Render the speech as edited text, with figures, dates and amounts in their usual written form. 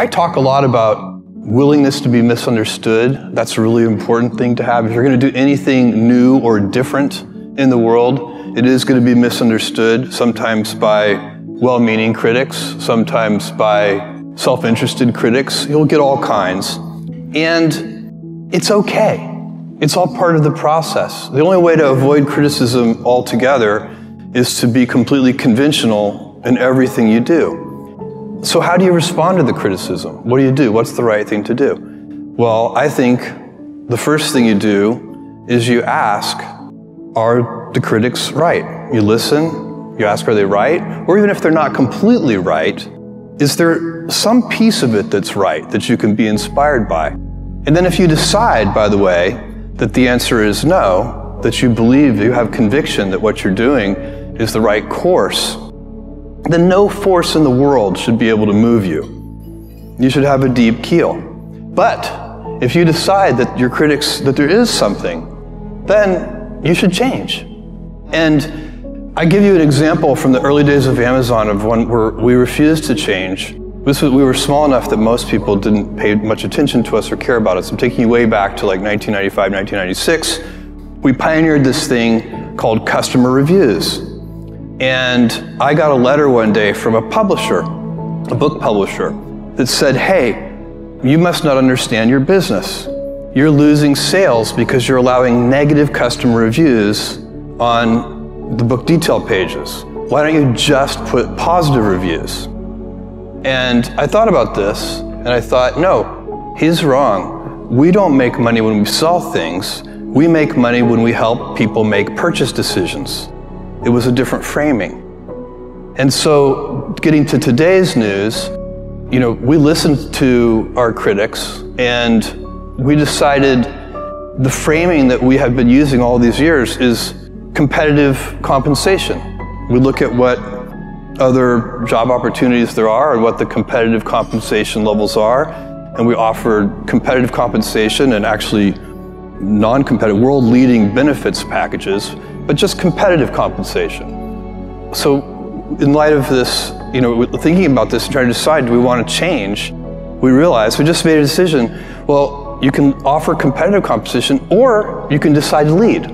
I talk a lot about willingness to be misunderstood. That's a really important thing to have. If you're going to do anything new or different in the world, it is going to be misunderstood, sometimes by well-meaning critics, sometimes by self-interested critics. You'll get all kinds. And it's okay. It's all part of the process. The only way to avoid criticism altogether is to be completely conventional in everything you do. So how do you respond to the criticism? What do you do? What's the right thing to do? Well, I think the first thing you do is you ask, are the critics right? You listen, you ask, are they right? Or even if they're not completely right, is there some piece of it that's right, that you can be inspired by? And then if you decide, by the way, that the answer is no, that you believe, you have conviction that what you're doing is the right course, then no force in the world should be able to move you. You should have a deep keel. But if you decide that your critics, that there is something, then you should change. And I give you an example from the early days of Amazon of one where we refused to change. We were small enough that most people didn't pay much attention to us or care about us. I'm taking you way back to like 1995, 1996. We pioneered this thing called customer reviews. And I got a letter one day from a publisher, a book publisher, that said, hey, you must not understand your business. You're losing sales because you're allowing negative customer reviews on the book detail pages. Why don't you just put positive reviews? And I thought about this, and I thought, no, he's wrong. We don't make money when we sell things. We make money when we help people make purchase decisions. It was a different framing. And so, getting to today's news, we listened to our critics, and we decided the framing that we have been using all these years is competitive compensation. We look at what other job opportunities there are and what the competitive compensation levels are, and we offer competitive compensation and actually non-competitive, world-leading benefits packages, but just competitive compensation. So in light of this, thinking about this and trying to decide, do we want to change, we realized, we just made a decision, well, you can offer competitive compensation or you can decide to lead.